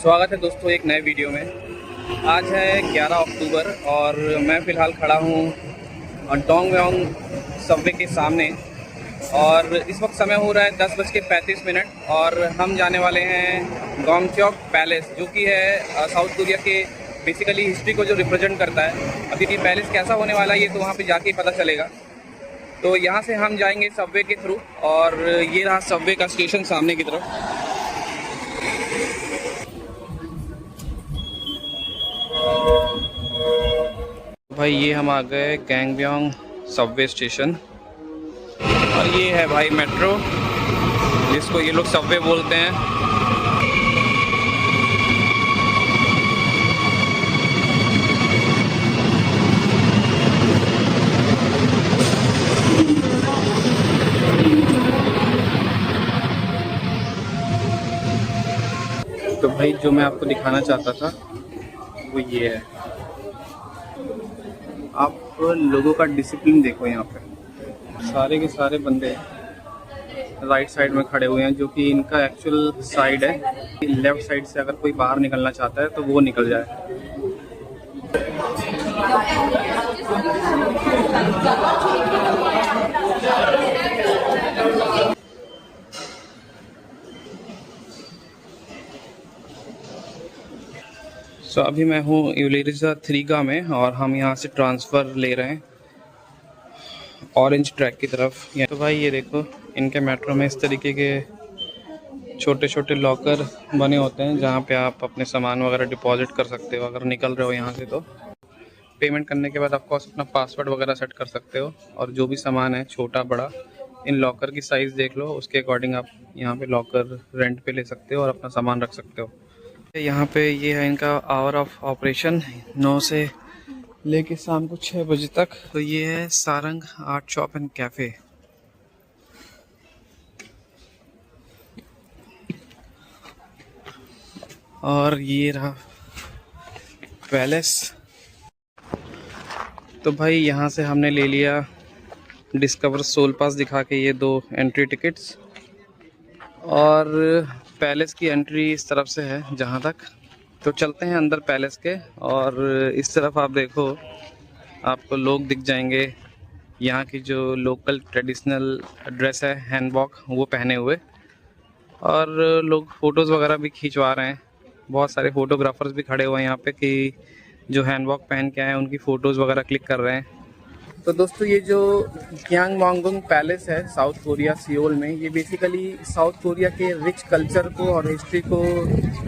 स्वागत है दोस्तों एक नए वीडियो में। आज है 11 अक्टूबर और मैं फ़िलहाल खड़ा हूँ डोंगमयोंग सबवे के सामने और इस वक्त समय हो रहा है 10:35 और हम जाने वाले हैं गॉमचोक पैलेस, जो कि है साउथ कोरिया के बेसिकली हिस्ट्री को जो रिप्रेजेंट करता है। अभी ये पैलेस कैसा होने वाला है ये तो वहाँ पे जाके पता चलेगा। तो यहाँ से हम जाएंगे सबवे के थ्रू और ये रहा सबवे का स्टेशन सामने की तरफ। भाई ये हम आ गए गैंगब्योंग सबवे स्टेशन और ये है भाई मेट्रो, जिसको ये लोग सबवे बोलते हैं। तो भाई जो मैं आपको दिखाना चाहता था वो ये है। आप लोगों का डिसिप्लिन देखो, यहाँ पे सारे के सारे बंदे राइट साइड में खड़े हुए हैं, जो कि इनका एक्चुअल साइड है। लेफ्ट साइड से अगर कोई बाहर निकलना चाहता है तो वो निकल जाए। तो अभी मैं हूँ यूलेरिजा 3 में और हम यहाँ से ट्रांसफ़र ले रहे हैं ऑरेंज ट्रैक की तरफ। तो भाई ये देखो, इनके मेट्रो में इस तरीके के छोटे छोटे लॉकर बने होते हैं जहाँ पे आप अपने सामान वगैरह डिपॉजिट कर सकते हो। अगर निकल रहे हो यहाँ से तो पेमेंट करने के बाद आपको अपना पासवर्ड वगैरह सेट कर सकते हो और जो भी सामान है छोटा बड़ा, इन लॉकर की साइज़ देख लो, उसके अकॉर्डिंग आप यहाँ पे लॉकर रेंट पे ले सकते हो और अपना सामान रख सकते हो। यहाँ पे ये है इनका आवर ऑफ ऑपरेशन, 9 से लेके शाम को 6 बजे तक। तो ये है Sarang art shop and cafe. और ये रहा पैलेस। तो भाई यहाँ से हमने ले लिया डिस्कवर सोल पास दिखा के ये 2 एंट्री टिकट्स, और पैलेस की एंट्री इस तरफ से है जहाँ तक। तो चलते हैं अंदर पैलेस के, और इस तरफ आप देखो आपको लोग दिख जाएंगे यहाँ की जो लोकल ट्रेडिशनल ड्रेस है हैनबॉक वो पहने हुए, और लोग फ़ोटोज़ वगैरह भी खिंचवा रहे हैं। बहुत सारे फ़ोटोग्राफर्स भी खड़े हुए हैं यहाँ पे कि जो हैनबॉक पहन के आए हैं उनकी फ़ोटोज़ वगैरह क्लिक कर रहे हैं। तो दोस्तों ये जो गयांगमोंगुंग पैलेस है साउथ कोरिया सियोल में, ये बेसिकली साउथ कोरिया के रिच कल्चर को और हिस्ट्री को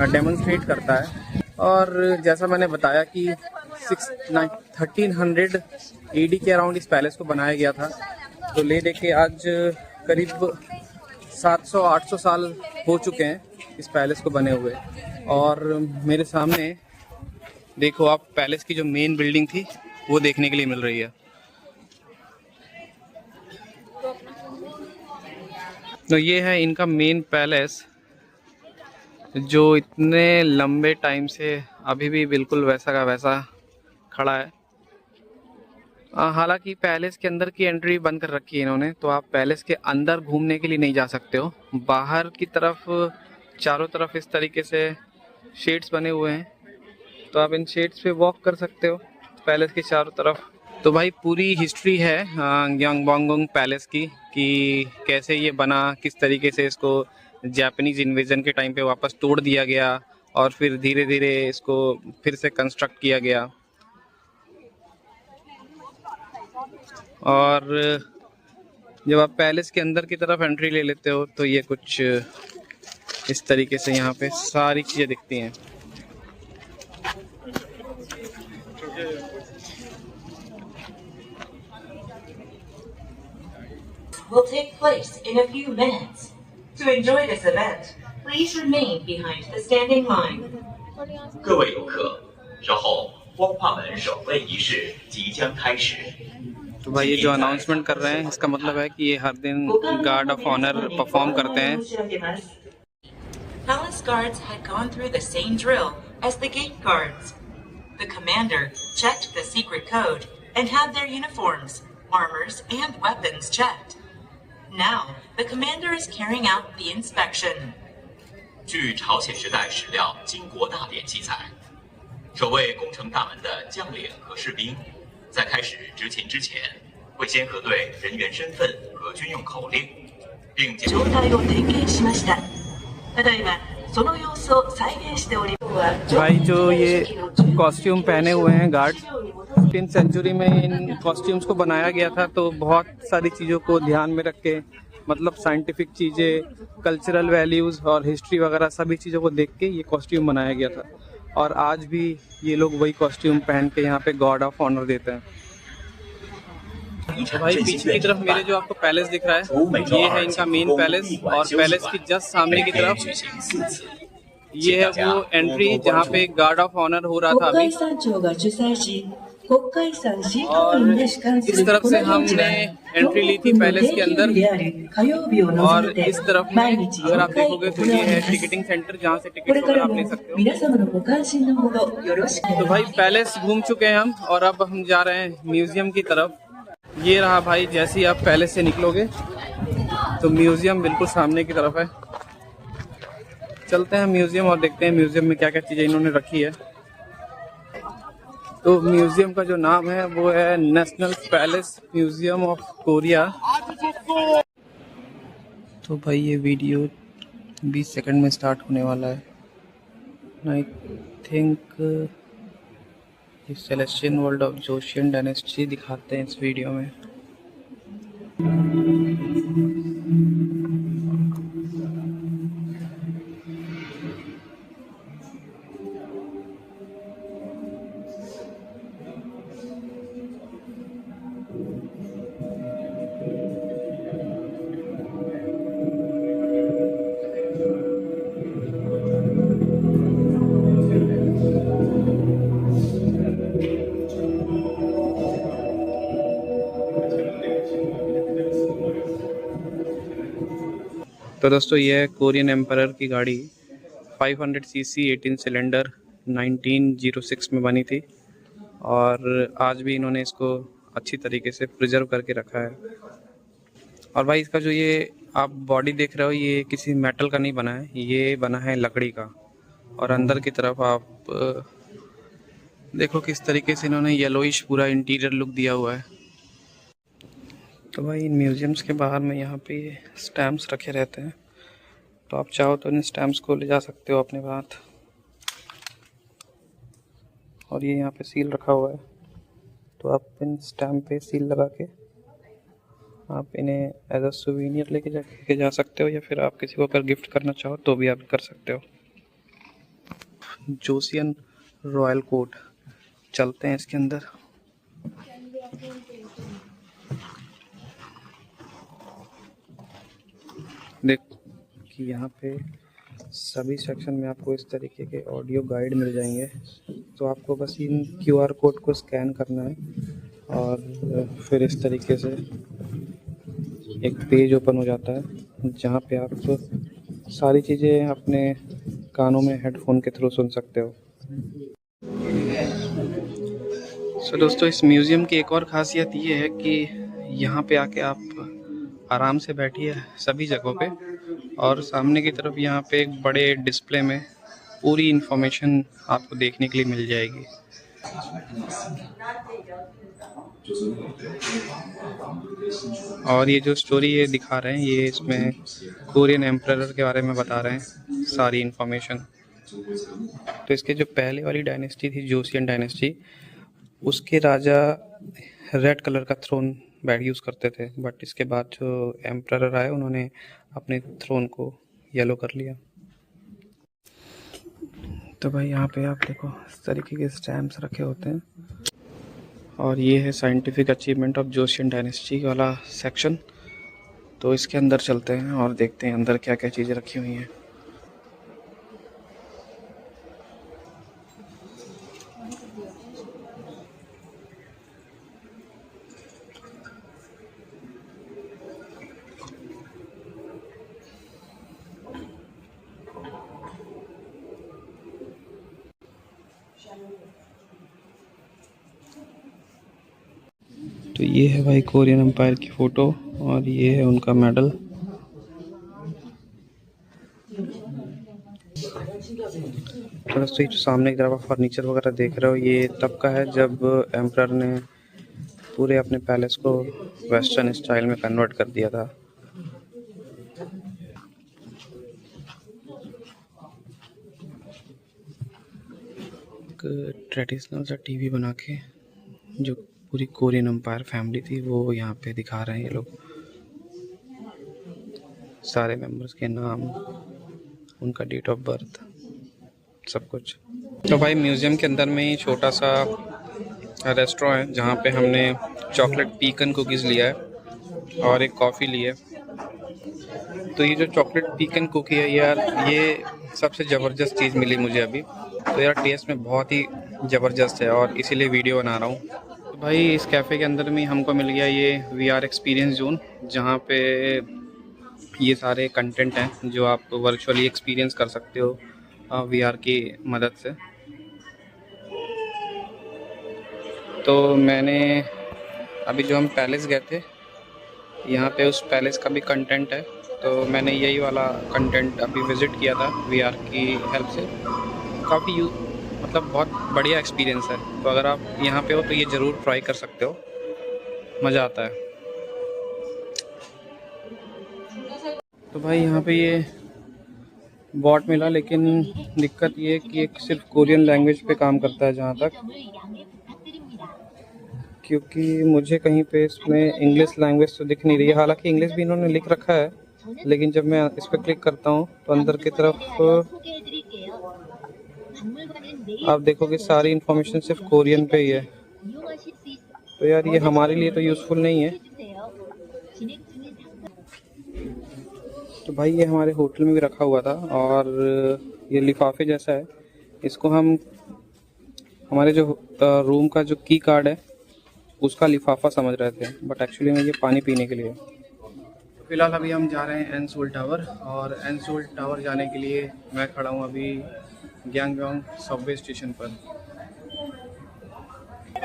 डेमोन्स्ट्रेट करता है। और जैसा मैंने बताया कि 1300 AD के अराउंड इस पैलेस को बनाया गया था। तो ले लेके आज करीब 700-800 साल हो चुके हैं इस पैलेस को बने हुए। और मेरे सामने देखो आप, पैलेस की जो मेन बिल्डिंग थी वो देखने के लिए मिल रही है। तो ये है इनका मेन पैलेस, जो इतने लंबे टाइम से अभी भी बिल्कुल वैसा का वैसा खड़ा है। हालांकि पैलेस के अंदर की एंट्री बंद कर रखी है इन्होंने, तो आप पैलेस के अंदर घूमने के लिए नहीं जा सकते हो। बाहर की तरफ चारों तरफ इस तरीके से शेड्स बने हुए हैं, तो आप इन शेड्स पे वॉक कर सकते हो पैलेस के चारों तरफ। तो भाई पूरी हिस्ट्री है गयांगमोंगुंग पैलेस की, कि कैसे ये बना, किस तरीके से इसको जापानीज इन्वेजन के टाइम पे वापस तोड़ दिया गया और फिर धीरे धीरे इसको फिर से कंस्ट्रक्ट किया गया। और जब आप पैलेस के अंदर की तरफ एंट्री ले लेते हो तो ये कुछ इस तरीके से यहाँ पे सारी चीज़ें दिखती हैं। Will take place in a few minutes. To enjoy this event, please remain behind the standing line. 各位游客，稍后光化门守卫仪式即将开始。 तो भाई ये जो अनाउंसमेंट कर रहे हैं इसका मतलब है कि ये हर दिन गार्ड ऑफ ऑनर परफॉर्म करते हैं। Palace guards had gone through the same drill as the gate guards. The commander checked the secret code and had their uniforms, armors, and weapons checked. Now, the commander is carrying out the inspection. 据朝鲜时代史料《金国大典》记载，守卫宫城大门的将领和士兵，在开始执勤之前，会先核对人员身份和军用口令，并检状態を点検しました。ただいまその様子を再現しております。भाई जो ये costume पहने हुए हैं guard, 15th century में इन costumes को बनाया गया था, तो बहुत सारी चीज़ों को ध्यान में रख के, मतलब साइंटिफिक चीज़ें, कल्चरल वैल्यूज़ और हिस्ट्री वगैरह सभी चीज़ों को देख के ये कॉस्ट्यूम बनाया गया था। और आज भी ये लोग वही कॉस्ट्यूम पहन के यहाँ पे गॉड ऑफ ऑनर देते हैं। तो भाई पीछे की तरफ मेरे जो आपको पैलेस दिख रहा है, ये है इनका मेन पैलेस, और पैलेस की जस्ट सामने की तरफ ये है वो एंट्री जहाँ पे गार्ड ऑफ ऑनर हो रहा था अभी। और इस तरफ से हमने एंट्री ली थी पैलेस के अंदर, और इस तरफ में अगर आप देखोगे तो ये है टिकटिंग सेंटर, जहाँ से टिकट वगैरह आप ले सकते हो। तो भाई पैलेस घूम चुके हैं हम, और अब हम जा रहे हैं म्यूजियम की तरफ। ये रहा भाई, जैसे ही आप पैलेस से निकलोगे तो म्यूजियम बिल्कुल सामने की तरफ है। चलते हैं म्यूजियम और देखते हैं म्यूजियम में क्या क्या चीज़ें इन्होंने रखी है। तो म्यूजियम का जो नाम है वो है national palace museum of Korea. तो भाई ये वीडियो 20 सेकंड में स्टार्ट होने वाला है। आई थिंक ये सेलेस्टियन वर्ल्ड ऑफ जोशियन डायनेस्टी दिखाते हैं इस वीडियो में। तो दोस्तों ये है कोरियन एम्परर की गाड़ी, 500 सीसी 18 सिलेंडर 1906 में बनी थी, और आज भी इन्होंने इसको अच्छी तरीके से प्रिजर्व करके रखा है। और भाई इसका जो ये आप बॉडी देख रहे हो, ये किसी मेटल का नहीं बना है, ये बना है लकड़ी का। और अंदर की तरफ आप देखो किस तरीके से इन्होंने येलोइश पूरा इंटीरियर लुक दिया हुआ है। तो भाई इन म्यूजियम्स के बाहर में यहाँ पे स्टैम्प्स रखे रहते हैं, तो आप चाहो तो इन स्टैम्प्स को ले जा सकते हो अपने साथ। और ये यहाँ पे सील रखा हुआ है, तो आप इन स्टैम्प पे सील लगा के आप इन्हें एज अ सुवीनियर लेके जा सकते हो, या फिर आप किसी को अगर गिफ्ट करना चाहो तो भी आप कर सकते हो। जोशियन रॉयल कोर्ट, चलते हैं इसके अंदर। देख कि यहाँ पे सभी सेक्शन में आपको इस तरीके के ऑडियो गाइड मिल जाएंगे, तो आपको बस इन QR कोड को स्कैन करना है, और फिर इस तरीके से एक पेज ओपन हो जाता है जहाँ पे आप सारी चीज़ें अपने कानों में हेडफोन के थ्रू सुन सकते हो। सो दोस्तों इस म्यूज़ियम की एक और ख़ासियत ये है कि यहाँ पे आके आप आराम से बैठिए सभी जगहों पे, और सामने की तरफ यहाँ पे एक बड़े डिस्प्ले में पूरी इन्फॉर्मेशन आपको देखने के लिए मिल जाएगी। और ये जो स्टोरी ये दिखा रहे हैं, ये इसमें कोरियन एम्परर के बारे में बता रहे हैं सारी इन्फॉर्मेशन। तो इसके जो पहले वाली डायनेस्टी थी, जोशियन डायनेस्टी, उसके राजा रेड कलर का थ्रोन बैड यूज़ करते थे, बट इसके बाद जो एम्परर आए उन्होंने अपने थ्रोन को येलो कर लिया। तो भाई यहाँ पे आप देखो इस तरीके के स्टैम्प्स रखे होते हैं, और ये है साइंटिफिक अचीवमेंट ऑफ जोशियन डायनेस्टी वाला सेक्शन। तो इसके अंदर चलते हैं और देखते हैं अंदर क्या क्या चीज़ें रखी हुई हैं। तो ये है भाई कोरियन एम्पायर की फ़ोटो, और ये है उनका मेडल। तो दोस्तों ये जो सामने की तरफ आप फर्नीचर वगैरह देख रहे हो, ये तब का है जब एम्परर ने पूरे अपने पैलेस को वेस्टर्न स्टाइल में कन्वर्ट कर दिया था। एक ट्रेडिशनल सा टीवी बना के जो पूरी कोरियन एम्पायर फैमिली थी वो यहाँ पे दिखा रहे हैं ये लोग। सारे मेंबर्स के नाम, उनका डेट ऑफ बर्थ, सब कुछ। तो भाई म्यूज़ियम के अंदर में ही छोटा सा रेस्टोरेंट है जहाँ पे हमने चॉकलेट पीकन कुकीज़ लिया है और एक कॉफ़ी ली है। तो ये जो चॉकलेट पीकन कुकी है यार, ये सबसे ज़बरदस्त चीज़ मिली मुझे अभी। तो यार टेस्ट में बहुत ही ज़बरदस्त है और इसीलिए वीडियो बना रहा हूँ। तो भाई इस कैफ़े के अंदर में हमको मिल गया ये VR एक्सपीरियंस जोन, जहाँ पे ये सारे कंटेंट हैं जो आप वर्चुअली एक्सपीरियंस कर सकते हो VR की मदद से। तो मैंने अभी जो हम पैलेस गए थे, यहाँ पे उस पैलेस का भी कंटेंट है, तो मैंने यही वाला कंटेंट अभी विज़िट किया था VR की हेल्प से। काफ़ी मतलब बहुत बढ़िया एक्सपीरियंस है। तो अगर आप यहाँ पे हो तो ये ज़रूर ट्राई कर सकते हो, मज़ा आता है। तो भाई यहाँ पे ये बॉट मिला, लेकिन दिक्कत ये है कि एक सिर्फ कोरियन लैंग्वेज पे काम करता है जहाँ तक, क्योंकि मुझे कहीं पे इसमें इंग्लिश लैंग्वेज तो दिख नहीं रही है। हालांकि इंग्लिश भी इन्होंने लिख रखा है, लेकिन जब मैं इस पर क्लिक करता हूँ तो अंदर की तरफ आप देखोगे सारी इन्फॉर्मेशन सिर्फ कोरियन पे ही है। तो यार ये हमारे लिए तो यूज़फुल नहीं है। तो भाई ये हमारे होटल में भी रखा हुआ था और ये लिफाफे जैसा है, इसको हम हमारे जो रूम का जो की कार्ड है उसका लिफाफा समझ रहे थे, बट एक्चुअली में ये पानी पीने के लिए। फिलहाल अभी हम जा रहे हैं एन सोल टावर, और एन सोल टावर जाने के लिए मैं खड़ा हूँ अभी ग्यांगब्योंग सबवे स्टेशन पर।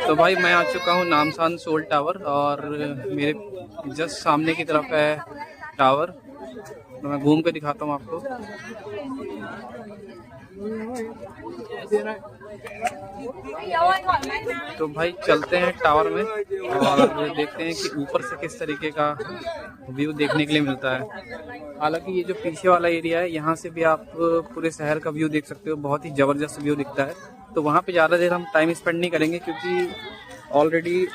तो भाई मैं आ चुका हूँ नामसान सोल टावर, और मेरे जस्ट सामने की तरफ है टावर। तो मैं घूम के दिखाता हूँ आपको। तो भाई चलते हैं टावर में और देखते हैं कि ऊपर से किस तरीके का व्यू देखने के लिए मिलता है। हालांकि ये जो पीछे वाला एरिया है, यहाँ से भी आप पूरे शहर का व्यू देख सकते हो, बहुत ही ज़बरदस्त व्यू दिखता है। तो वहाँ पे ज़्यादा देर हम टाइम स्पेंड नहीं करेंगे, क्योंकि ऑलरेडी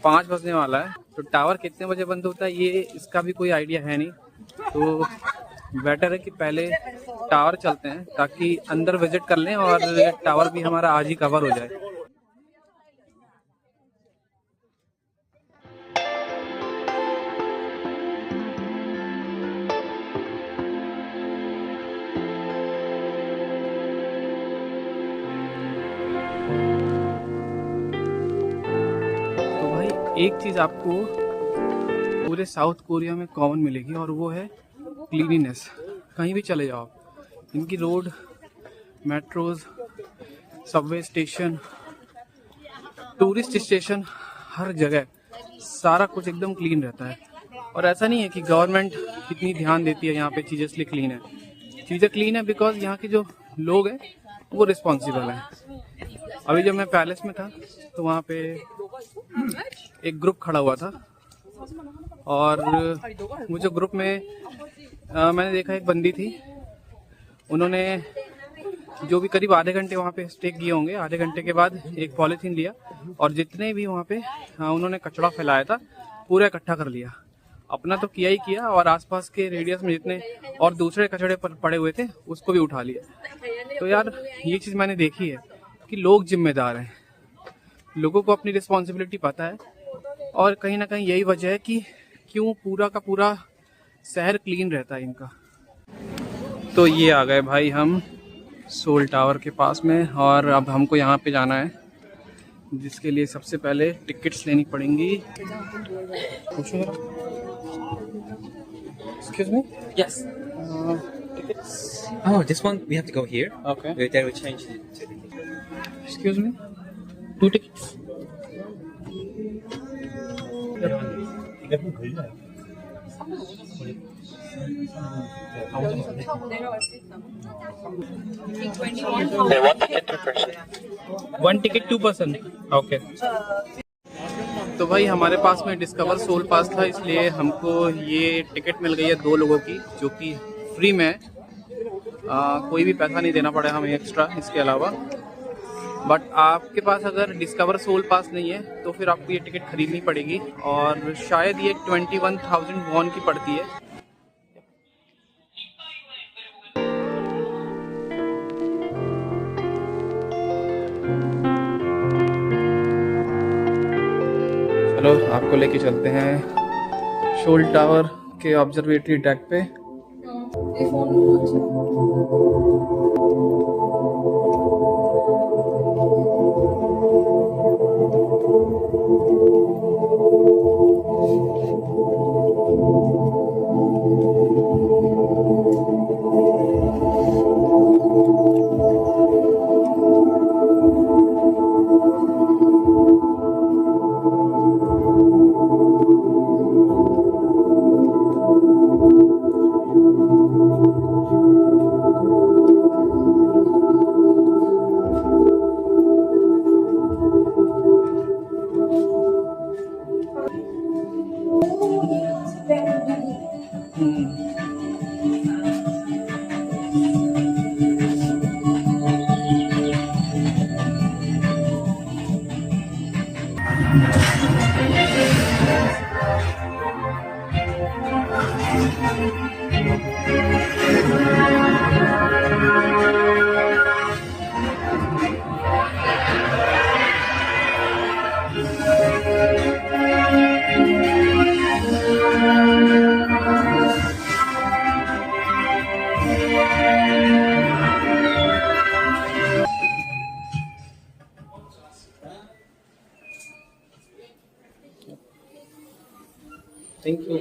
5 बजने वाला है। तो टावर कितने बजे बंद होता है ये इसका भी कोई आइडिया है नहीं, तो बेटर है कि पहले टावर चलते हैं ताकि अंदर विजिट कर लें और टावर भी हमारा आज ही कवर हो जाए। तो भाई एक चीज़ आपको पूरे साउथ कोरिया में कॉमन मिलेगी, और वो है क्लीनिनेस। कहीं भी चले जाओ, इनकी road, metros, subway station, tourist station, हर जगह सारा कुछ एकदम क्लीन रहता है। और ऐसा नहीं है कि गवर्नमेंट कितनी ध्यान देती है यहाँ पे चीज़ें इसलिए क्लीन है। चीज़ें क्लीन है बिकॉज यहाँ के जो लोग हैं वो रिस्पॉन्सिबल हैं। अभी जब मैं पैलेस में था तो वहाँ पे एक ग्रुप खड़ा हुआ था, और वो जो ग्रुप में मैंने देखा एक बंदी थी, उन्होंने जो भी करीब आधे घंटे वहाँ पे स्टे किए होंगे। आधे घंटे के बाद एक पॉलीथीन लिया और जितने भी वहाँ पे उन्होंने कचरा फैलाया था पूरा इकट्ठा कर लिया। अपना तो किया ही किया, और आसपास के रेडियस में जितने और दूसरे कचड़े पर पड़े हुए थे उसको भी उठा लिया। तो यार ये चीज़ मैंने देखी है कि लोग जिम्मेदार हैं, लोगों को अपनी रिस्पॉन्सिबिलिटी पता है, और कहीं ना कहीं यही वजह है कि क्यों पूरा का पूरा शहर क्लीन रहता है इनका। तो ये आ गए भाई हम सोल टावर के पास में, और अब हमको यहाँ पे जाना है, जिसके लिए सबसे पहले टिकट्स लेनी पड़ेंगी। Excuse me? Yes. Tickets. Oh, this one we have to go here. Okay. Then we change it to the ticket. Excuse me? 2 tickets. They want ticket 2 person. 1 ticket 2 person. Okay. तो भाई हमारे पास में discover soul पास था, इसलिए हमको ये ticket मिल गई है 2 लोगों की, जो कि फ्री में है। कोई भी पैसा नहीं देना पड़े हमें एक्स्ट्रा इसके अलावा। बट आपके पास अगर डिस्कवर सोल पास नहीं है तो फिर आपको ये टिकट खरीदनी पड़ेगी, और शायद ये 21,000 वॉन की पड़ती है। चलो आपको लेके चलते हैं सोल टावर के ऑब्जर्वेटरी डेक पे। Thank you.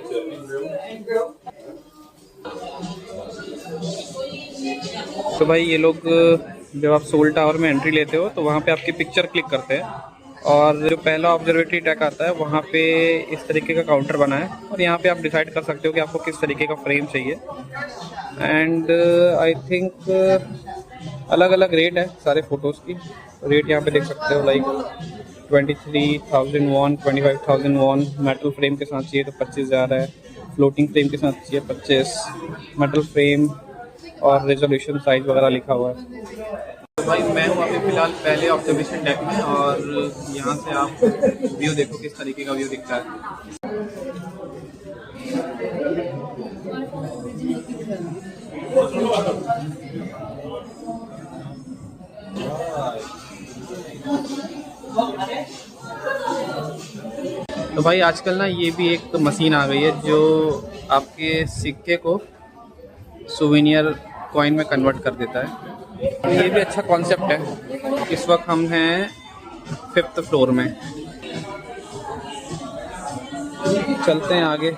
तो भाई ये लोग जब आप सोल टावर में एंट्री लेते हो तो वहाँ पे आपकी पिक्चर क्लिक करते हैं, और जो पहला ऑब्जर्वेटरी डेक आता है वहाँ पे इस तरीके का काउंटर बना है, और यहाँ पे आप डिसाइड कर सकते हो कि आपको किस तरीके का फ्रेम चाहिए। एंड आई थिंक अलग अलग रेट है सारे फ़ोटोज़ की। रेट यहाँ पे देख सकते हो, like 23,000 won, 25,000 won. Metal frame के साथ चाहिए तो 25,000 है, फ्लोटिंग फ्रेम के साथ चाहिए 25, मेटल फ्रेम और रेजोल्यूशन साइज वगैरह लिखा हुआ है। तो भाई मैं हूँ अभी फ़िलहाल पहले ऑब्जर्वेशन डेक में, और यहाँ से आप व्यू देखो किस तरीके का व्यू दिखता है। तो भाई आजकल ना ये भी एक मशीन आ गई है जो आपके सिक्के को सुवेनियर कॉइन में कन्वर्ट कर देता है। ये भी अच्छा कॉन्सेप्ट है। इस वक्त हम हैं 5th फ्लोर में, चलते हैं आगे।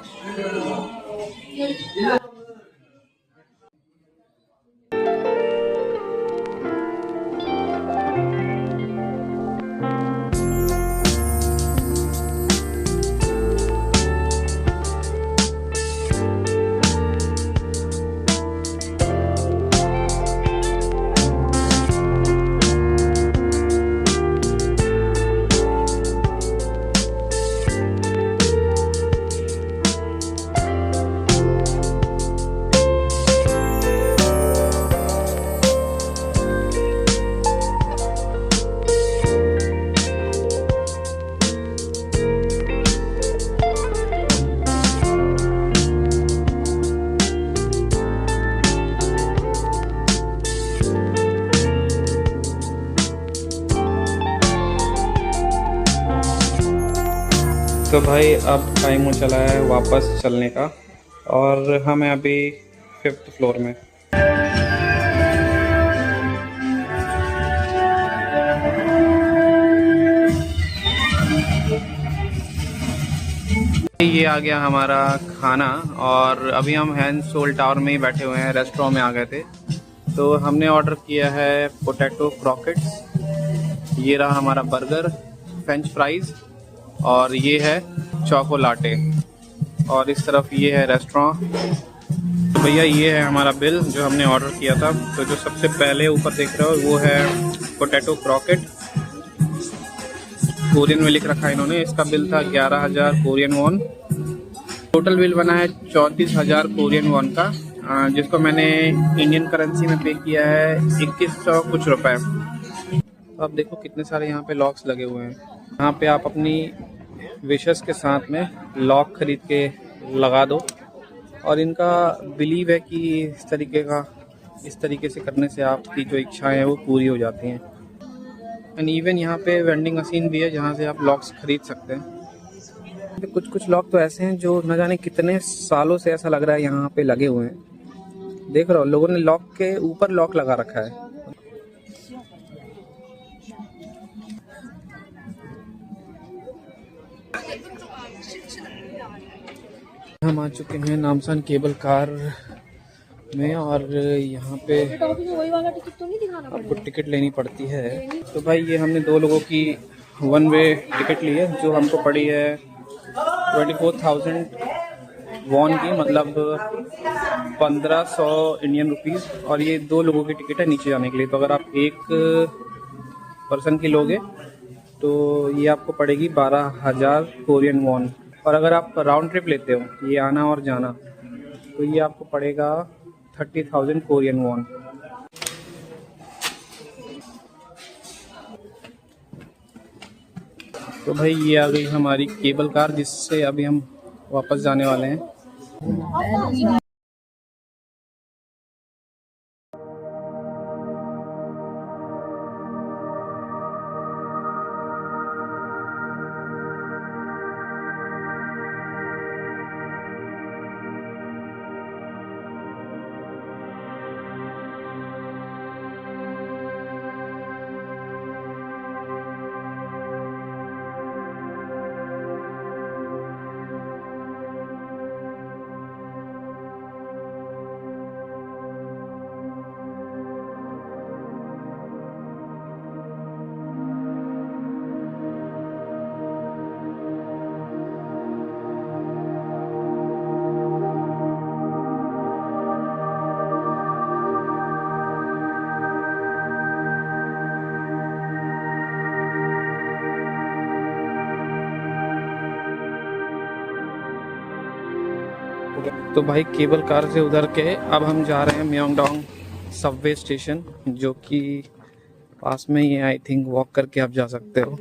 तो भाई अब टाइम हो चला है वापस चलने का, और हम हैं अभी 5th फ्लोर में। ये आ गया हमारा खाना, और अभी हम हैंड सोल टावर में ही बैठे हुए हैं, रेस्टोरेंट में आ गए थे। तो हमने ऑर्डर किया है पोटैटो क्रॉकेट्स, ये रहा हमारा बर्गर, फ्रेंच फ्राइज़, और ये है चोको लाटे, और इस तरफ ये है रेस्टोरेंट। भैया ये है हमारा बिल जो हमने ऑर्डर किया था। तो जो सबसे पहले ऊपर देख रहे हो वो है पोटैटो क्रॉकेट, कोरियन में लिख रखा है इन्होंने। इसका बिल था 11,000 कोरियन वॉन। टोटल बिल बना है 34,000 कोरियन वॉन का, जिसको मैंने इंडियन करेंसी में पे किया है 2100 कुछ रुपए। अब देखो कितने सारे यहाँ पे लॉक्स लगे हुए हैं। यहाँ पे आप अपनी विशेस के साथ में लॉक खरीद के लगा दो, और इनका बिलीव है कि इस तरीके से करने से आपकी जो इच्छाएं हैं वो पूरी हो जाती हैं। एंड इवन यहाँ पे वेंडिंग मशीन भी है जहाँ से आप लॉक्स खरीद सकते हैं। कुछ लॉक तो ऐसे हैं जो न जाने कितने सालों से ऐसा लग रहा है यहाँ पे लगे हुए हैं। देख रहे हो लोगों ने लॉक के ऊपर लॉक लगा रखा है। हम आ चुके हैं नामसान केबल कार में, और यहाँ पे आपको टिकट लेनी पड़ती है। तो भाई ये हमने 2 लोगों की 1 वे टिकट ली है, जो हमको पड़ी है 24,000 वॉन की, मतलब 1500 इंडियन रुपीस। और ये 2 लोगों की टिकट है नीचे जाने के लिए। तो अगर आप एक पर्सन की लोगे तो ये आपको पड़ेगी 12,000 कोरियन वॉन। और अगर आप राउंड ट्रिप लेते हो ये आना और जाना, तो ये आपको पड़ेगा 30,000 कोरियन वॉन। तो भाई ये आ गई हमारी केबल कार, जिससे अभी हम वापस जाने वाले हैं। तो भाई केबल कार से उधर के अब हम जा रहे हैं म्योंगडोंग सबवे स्टेशन, जो कि पास में ही है। आई थिंक वॉक करके आप जा सकते हो।